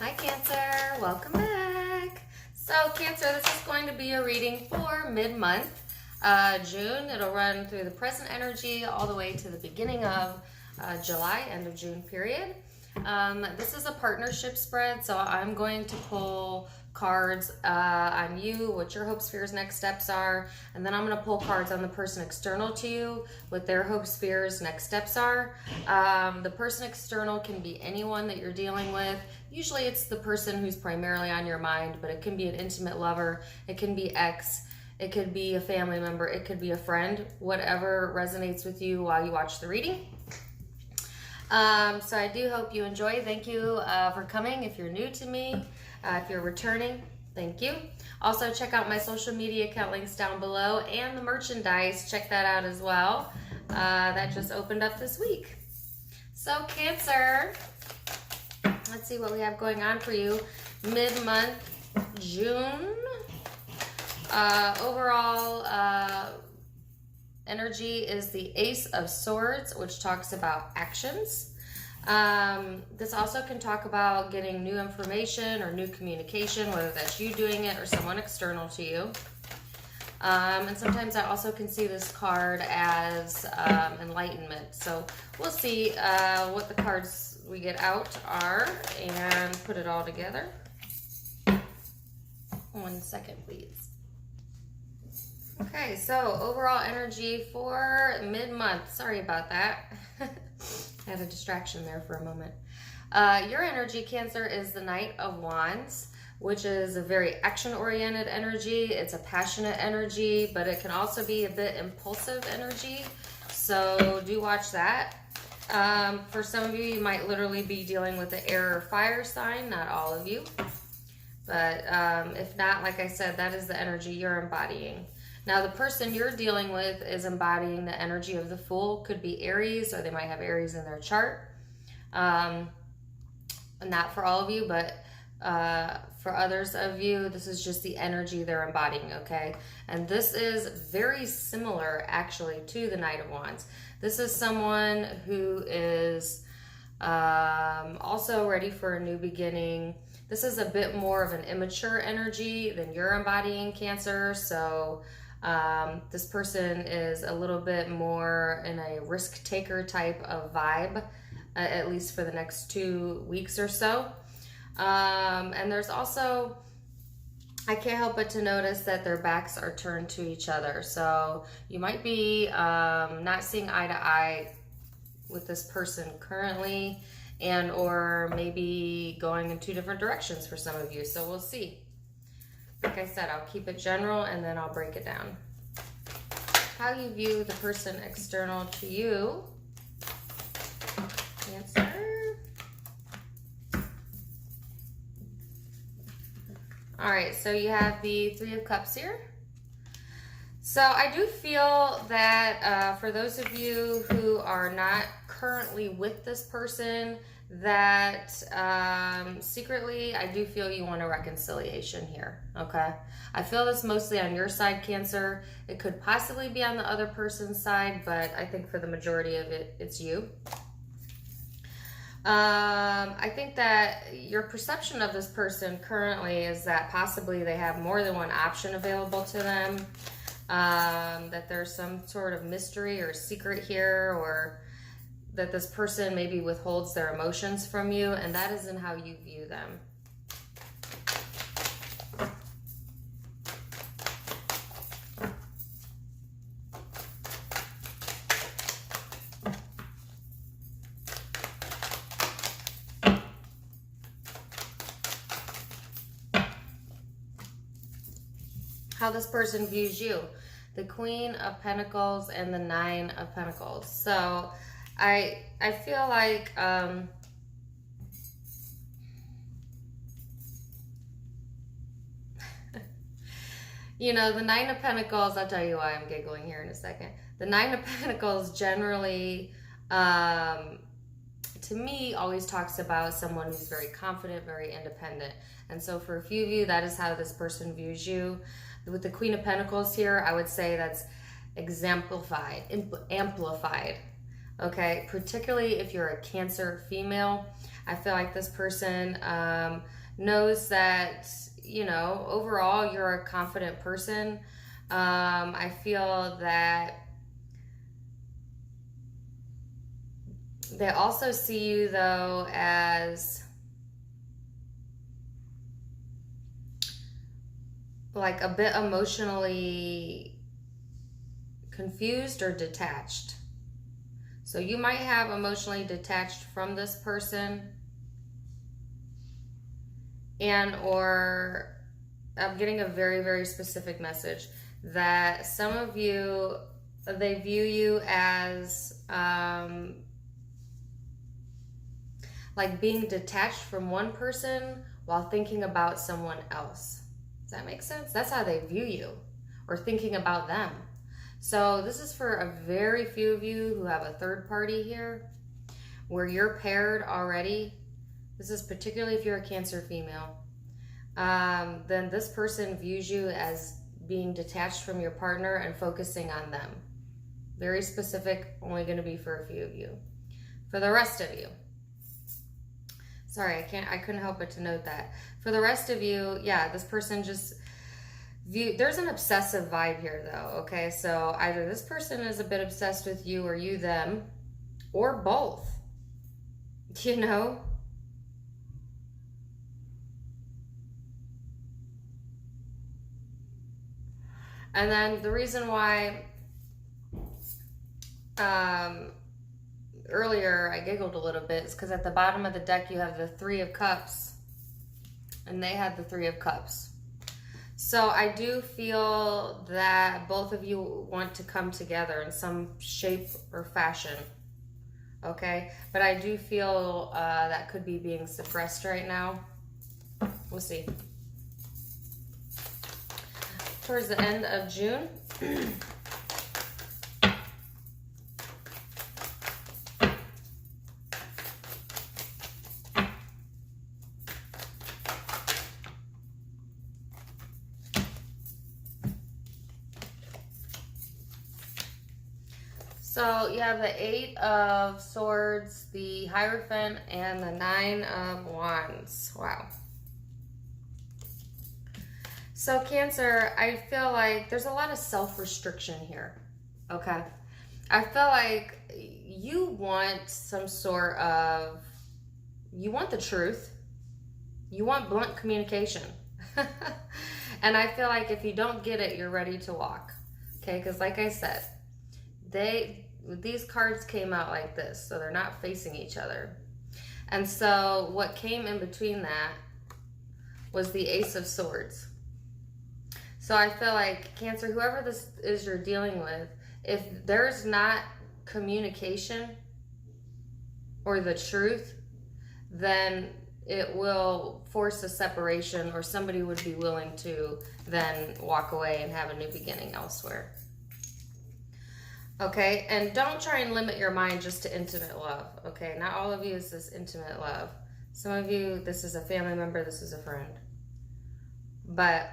Hi Cancer, welcome back. So Cancer, this is going to be a reading for mid-month, June. It'll run through the present energy all the way to the beginning of July, end of June period. This is a partnership spread, so I'm going to pull cards on you, what your hope spheres next steps are, and then I'm going to pull cards on the person external to you, what their hope spheres next steps are. The person external can be anyone that you're dealing with. Usually it's the person who's primarily on your mind, but it can be an intimate lover, it can be ex, it could be a family member, it could be a friend, whatever resonates with you while you watch the reading. So I do hope you enjoy. Thank you for coming. If you're new to me, if you're returning, thank you. Also, check out my social media account links down below and the merchandise. Check that out as well. That just opened up this week. So Cancer, let's see what we have going on for you mid-month June. Overall, energy is the Ace of Swords, which talks about actions. This also can talk about getting new information or new communication, whether that's you doing it or someone external to you. And sometimes I also can see this card as enlightenment. So we'll see what the cards we get out are and put it all together. 1 second, please. Okay, so overall energy for mid-month. Sorry about that. I had a distraction there for a moment. Your energy, Cancer, is the Knight of Wands, which is a very action-oriented energy. It's a passionate energy, but it can also be a bit impulsive energy. So do watch that. For some of you, you might literally be dealing with the air or fire sign, not all of you. But if not, like I said, that is the energy you're embodying. Now, the person you're dealing with is embodying the energy of the Fool. Could be Aries, or they might have Aries in their chart. Not for all of you, but for others of you, this is just the energy they're embodying, okay? And this is very similar, actually, to the Knight of Wands. This is someone who is also ready for a new beginning. This is a bit more of an immature energy than you're embodying, Cancer, so this person is a little bit more in a risk taker type of vibe, at least for the next 2 weeks or so. And there's also, I can't help but to notice that their backs are turned to each other. So you might be not seeing eye to eye with this person currently, and or maybe going in 2 different directions for some of you. So we'll see. Like I said, I'll keep it general and then I'll break it down. How you view the person external to you, Cancer. All right, so you have the 3 of Cups here. So I do feel that for those of you who are not currently with this person, that secretly I do feel you want a reconciliation here, okay? I feel this mostly on your side, Cancer. It could possibly be on the other person's side, but I think for the majority of it, it's you. I think that your perception of this person currently is that possibly they have more than one option available to them, that there's some sort of mystery or secret here, or that this person maybe withholds their emotions from you, and that isn't how you view them. How this person views you. The Queen of Pentacles and the 9 of Pentacles. So I feel like you know, the 9 of Pentacles, I'll tell you why I'm giggling here in a second. The 9 of Pentacles generally to me always talks about someone who's very confident, very independent. And so for a few of you, that is how this person views you. With the Queen of Pentacles here, I would say that's exemplified, amplified. Okay, particularly if you're a Cancer female, I feel like this person knows that, you know, overall you're a confident person. I feel that they also see you, though, as like a bit emotionally confused or detached. So you might have emotionally detached from this person, and or I'm getting a very, very specific message that some of you, they view you as like being detached from one person while thinking about someone else. Does that make sense? That's how they view you, or thinking about them. So this is for a very few of you who have a third party here, where you're paired already. This is particularly if you're a Cancer female. Then this person views you as being detached from your partner and focusing on them. Very specific, only going to be for a few of you. For the rest of you, sorry, I couldn't help but to note that. For the rest of you, yeah, this person just there's an obsessive vibe here, though, okay? So either this person is a bit obsessed with you, or you them, or both, you know? And then the reason why earlier I giggled a little bit is because at the bottom of the deck you have the Three of Cups, and they had the Three of Cups. So I do feel that both of you want to come together in some shape or fashion, okay? But I do feel that could be being suppressed right now. We'll see. Towards the end of June. So you have the Eight of Swords, the Hierophant, and the Nine of Wands. Wow. So Cancer, I feel like there's a lot of self-restriction here, okay? I feel like you want some sort of, you want the truth. You want blunt communication. And I feel like if you don't get it, you're ready to walk, okay? Because like I said, these cards came out like this, so they're not facing each other. And so what came in between that was the Ace of Swords. So I feel like Cancer, whoever this is you're dealing with, if there's not communication or the truth, then it will force a separation, or somebody would be willing to then walk away and have a new beginning elsewhere. Okay, and don't try and limit your mind just to intimate love, okay? Not all of you is this intimate love. Some of you, this is a family member, this is a friend. But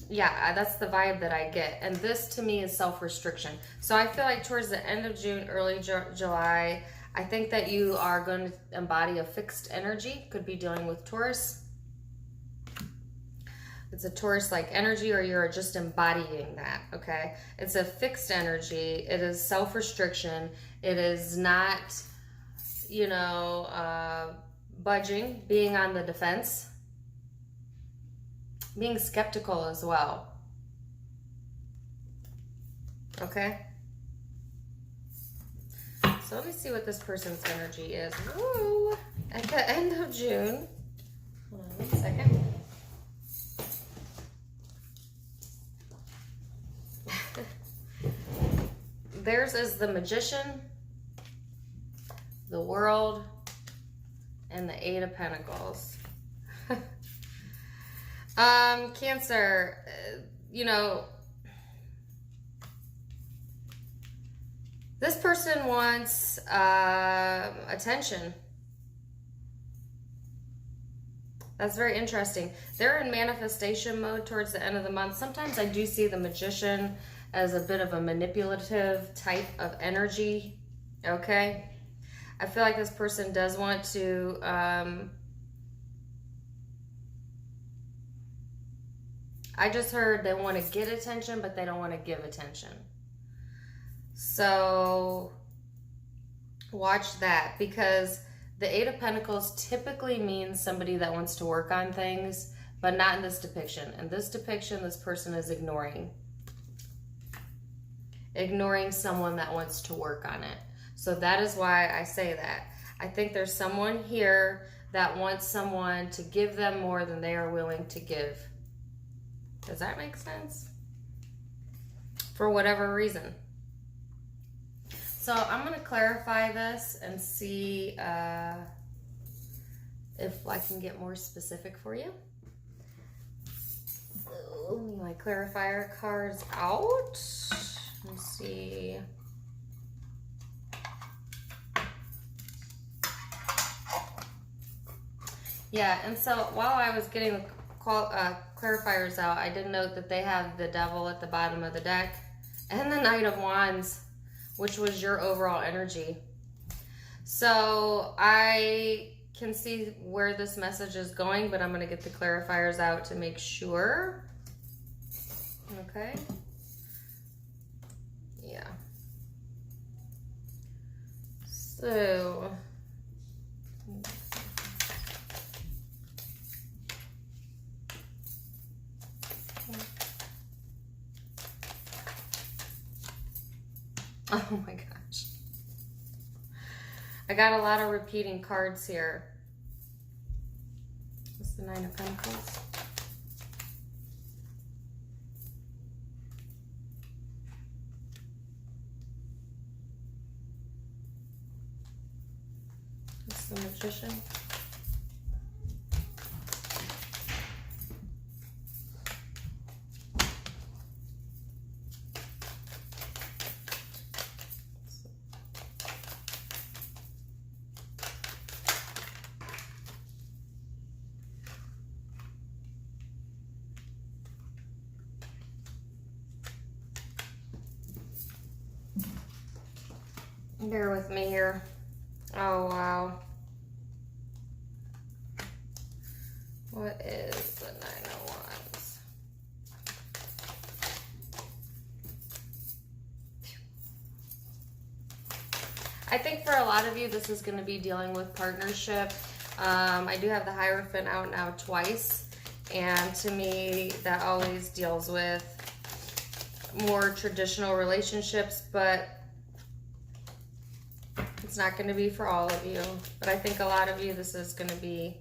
yeah, that's the vibe that I get. And this to me is self-restriction. So I feel like towards the end of June, early July, I think that you are going to embody a fixed energy. Could be dealing with Taurus. It's a Taurus-like energy, or you're just embodying that, okay? It's a fixed energy. It is self-restriction. It is not, you know, budging, being on the defense, being skeptical as well, okay? So let me see what this person's energy is. Woo! At the end of June, hold on 1 second. Theirs is the Magician, the World, and the Eight of Pentacles. Cancer, you know, this person wants attention. That's very interesting. They're in manifestation mode towards the end of the month. Sometimes I do see the Magician as a bit of a manipulative type of energy, okay? I feel like this person does want to I just heard they want to get attention, but they don't want to give attention. So watch that, because the Eight of Pentacles typically means somebody that wants to work on things, but not in this depiction. In this depiction, this person is ignoring someone that wants to work on it. So that is why I say that. I think there's someone here that wants someone to give them more than they are willing to give. Does that make sense? For whatever reason. So I'm going to clarify this and see if I can get more specific for you. So let me my clarifier cards out. Let's see. Yeah, and so while I was getting the clarifiers out, I did note that they have the Devil at the bottom of the deck and the Knight of Wands, which was your overall energy. So I can see where this message is going, but I'm going to get the clarifiers out to make sure. Okay. Yeah. So oh my gosh. I got a lot of repeating cards here. What's the Nine of Pentacles? What's the Magician? Bear with me here. Oh, wow. What is the Nine of Wands? I think for a lot of you, this is going to be dealing with partnership. I do have the Hierophant out now twice. And to me, that always deals with more traditional relationships, but it's not going to be for all of you. But I think a lot of you, this is going to be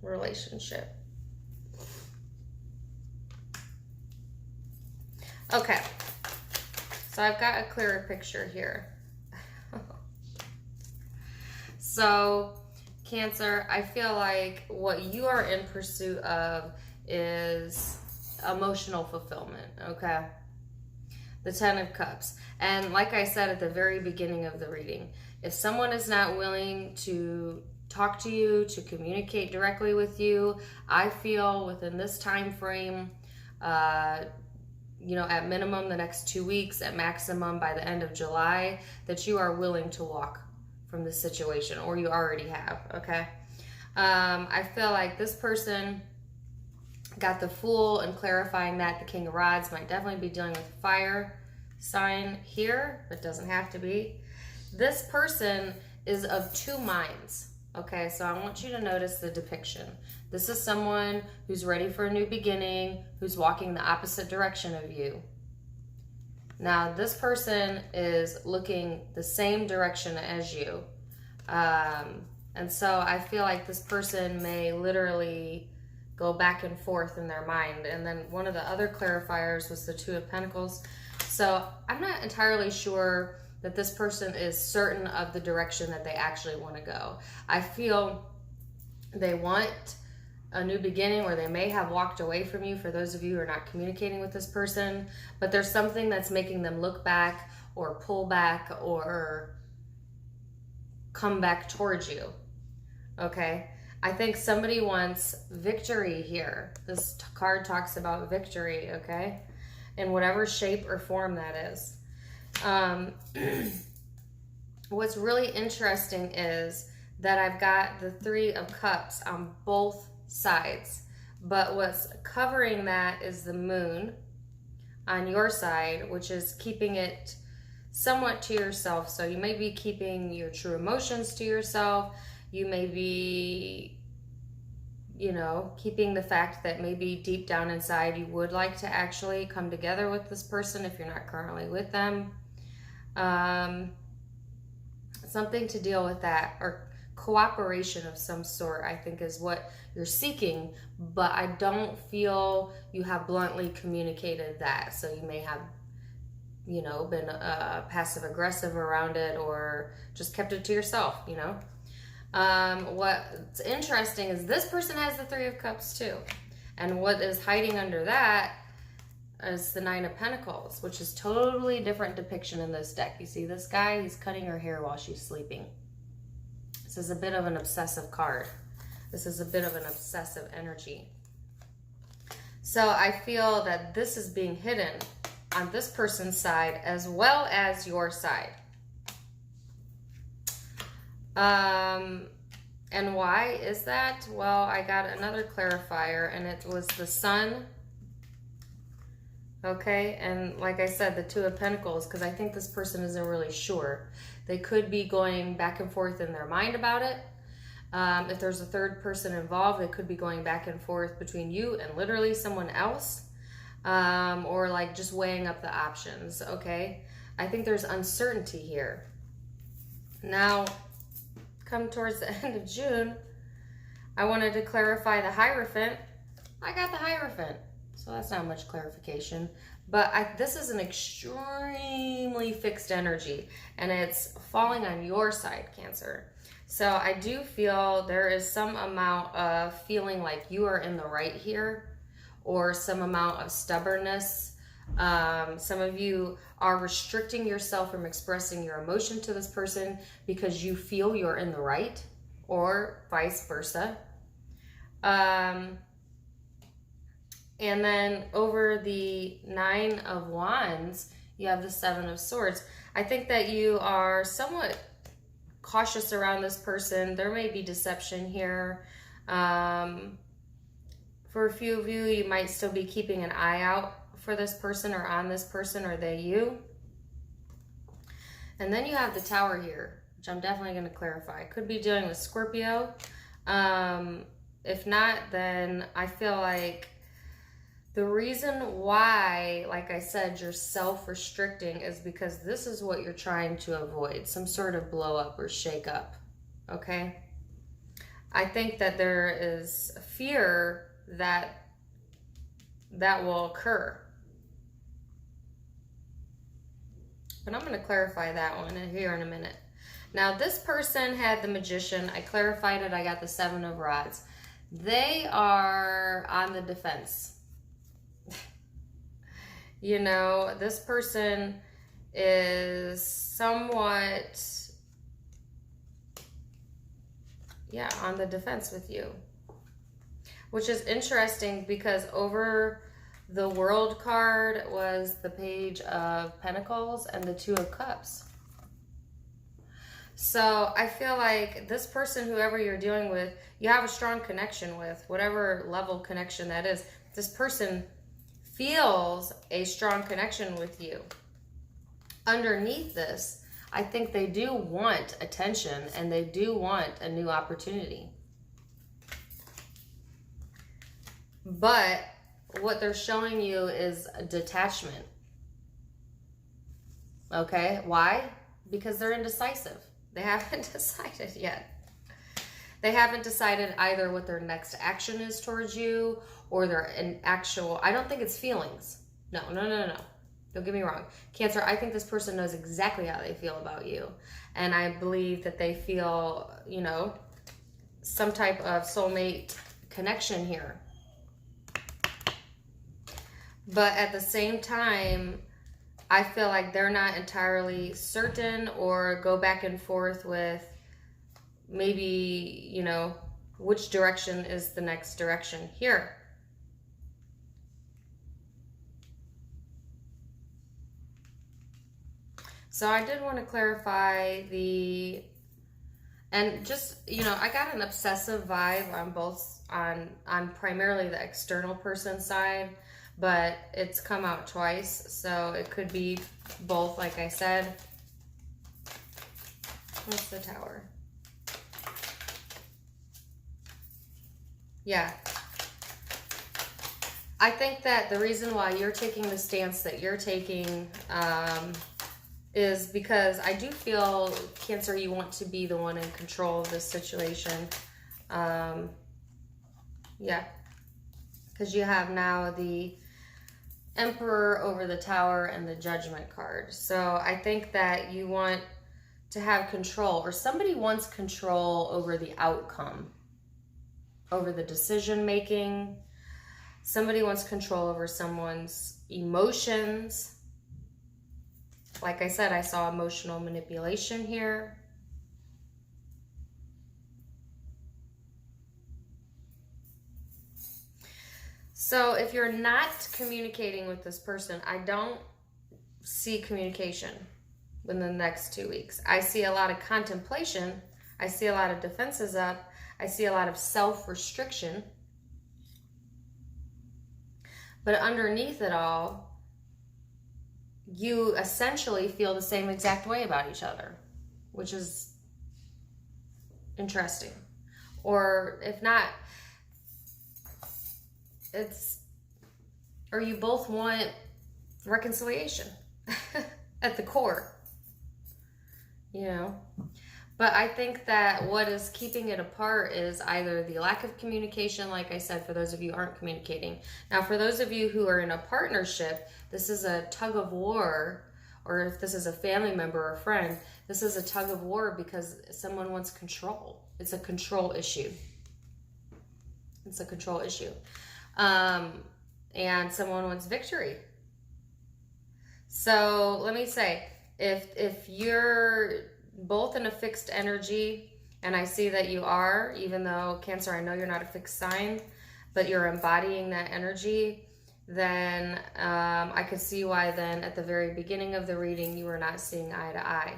relationship. Okay. So I've got a clearer picture here. So, Cancer, I feel like what you are in pursuit of is emotional fulfillment, okay? The Ten of Cups. And like I said at the very beginning of the reading, if someone is not willing to talk to you, to communicate directly with you, I feel within this time frame, you know, at minimum the next 2 weeks, at maximum by the end of July, that you are willing to walk from this situation, or you already have, okay? I feel like this person got the Fool, and clarifying that the King of Rods might definitely be dealing with fire sign here, but doesn't have to be. This person is of two minds, okay? So I want you to notice the depiction. This is someone who's ready for a new beginning, who's walking the opposite direction of you. Now, this person is looking the same direction as you. And so I feel like this person may literally go back and forth in their mind. And then one of the other clarifiers was the Two of Pentacles. So I'm not entirely sure that this person is certain of the direction that they actually want to go. I feel they want a new beginning, or they may have walked away from you, for those of you who are not communicating with this person, but there's something that's making them look back or pull back or come back towards you, okay? I think somebody wants victory here. This card talks about victory, okay? In whatever shape or form that is. What's really interesting is that I've got the Three of Cups on both sides. But what's covering that is the Moon on your side, which is keeping it somewhat to yourself. So you may be keeping your true emotions to yourself. You may be, you know, keeping the fact that maybe deep down inside you would like to actually come together with this person if you're not currently with them. Something to deal with that, or cooperation of some sort, I think is what you're seeking, but I don't feel you have bluntly communicated that. So you may have, you know, been passive aggressive around it, or just kept it to yourself, you know. What's interesting is this person has the Three of Cups too, and what is hiding under that is the Nine of Pentacles, which is totally different depiction in this deck. You see this guy, he's cutting her hair while she's sleeping. This is a bit of an obsessive card. This is a bit of an obsessive energy. So I feel that this is being hidden on this person's side as well as your side. And why is that? Well, I got another clarifier, and it was the Sun. Okay, and like I said, the Two of Pentacles, because I think this person isn't really sure. They could be going back and forth in their mind about it. If there's a third person involved, they could be going back and forth between you and literally someone else. Or like just weighing up the options, okay? I think there's uncertainty here. Now, come towards the end of June, I wanted to clarify the Hierophant. I got the Hierophant. So that's not much clarification, but this is an extremely fixed energy, and it's falling on your side, Cancer. So I do feel there is some amount of feeling like you are in the right here, or some amount of stubbornness. Some of you are restricting yourself from expressing your emotion to this person because you feel you're in the right, or vice versa. And then over the Nine of Wands, you have the Seven of Swords. I think that you are somewhat cautious around this person. There may be deception here. For a few of you, you might still be keeping an eye out for this person, or on this person, or they you. And then you have the Tower here, which I'm definitely going to clarify. Could be dealing with Scorpio. If not, then I feel like the reason why, like I said, you're self-restricting is because this is what you're trying to avoid, some sort of blow up or shake up, okay? I think that there is fear that that will occur. But I'm going to clarify that one here in a minute. Now, this person had the Magician. I clarified it. I got the Seven of Rods. They are on the defense. You know, this person is somewhat, yeah, on the defense with you. Which is interesting because over the World card was the Page of Pentacles and the Two of Cups. So I feel like this person, whoever you're dealing with, you have a strong connection with, whatever level connection that is. This person feels a strong connection with you. Underneath this, I think they do want attention, and they do want a new opportunity. But what they're showing you is a detachment. Okay, why? Because they're indecisive. They haven't decided yet. They haven't decided either what their next action is towards you, or their actual, I don't think it's feelings. No. Don't get me wrong. Cancer, I think this person knows exactly how they feel about you. And I believe that they feel, you know, some type of soulmate connection here. But at the same time, I feel like they're not entirely certain, or go back and forth with maybe, you know, which direction is the next direction here. So I did want to clarify and just, I got an obsessive vibe on both, on primarily the external person side, but it's come out twice. So it could be both, like I said. What's the Tower? Yeah. I think that the reason why you're taking the stance that you're taking is because I do feel, Cancer, you want to be the one in control of this situation. Yeah. Because you have now the Emperor over the Tower and the Judgment card. So I think that you want to have control, or somebody wants control over the outcome, over the decision making. Somebody wants control over someone's emotions. Like I said, I saw emotional manipulation here. So if you're not communicating with this person, I don't see communication within the next 2 weeks. I see a lot of contemplation. I see a lot of defenses up. I see a lot of self-restriction. But underneath it all, you essentially feel the same exact way about each other, which is interesting. Or if not, or you both want reconciliation at the core, But I think that what is keeping it apart is either the lack of communication, like I said, for those of you who aren't communicating. Now, for those of you who are in a partnership, this is a tug of war, or if this is a family member or a friend, this is a tug of war because someone wants control. It's a control issue. It's a control issue. And someone wants victory. So let me say, if you're both in a fixed energy, and I see that you are, even though Cancer, I know you're not a fixed sign, but you're embodying that energy, then I could see why then at the very beginning of the reading you were not seeing eye to eye.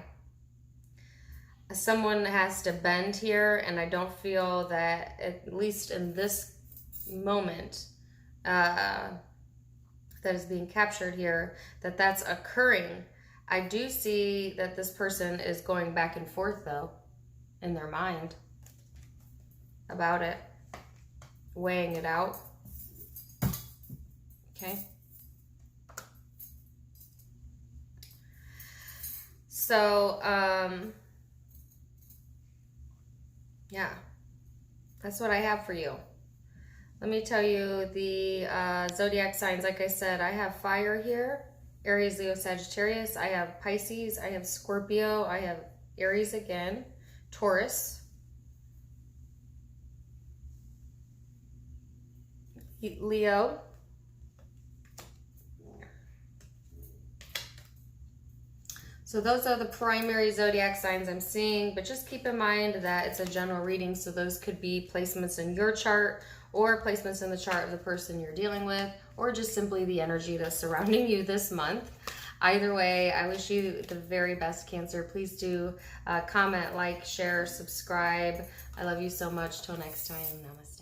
Someone has to bend here, and I don't feel that, at least in this moment that is being captured here, that that's occurring. I do see that this person is going back and forth, though, in their mind about it, weighing it out. Okay. So, yeah, that's what I have for you. Let me tell you the zodiac signs. Like I said, I have fire here. Aries, Leo, Sagittarius. I have Pisces. I have Scorpio. I have Aries again. Taurus. Leo. So those are the primary zodiac signs I'm seeing, but just keep in mind that it's a general reading, so those could be placements in your chart or placements in the chart of the person you're dealing with, or just simply the energy that's surrounding you this month. Either way, I wish you the very best, Cancer. Please do comment, like, share, subscribe. I love you so much. Till next time, namaste.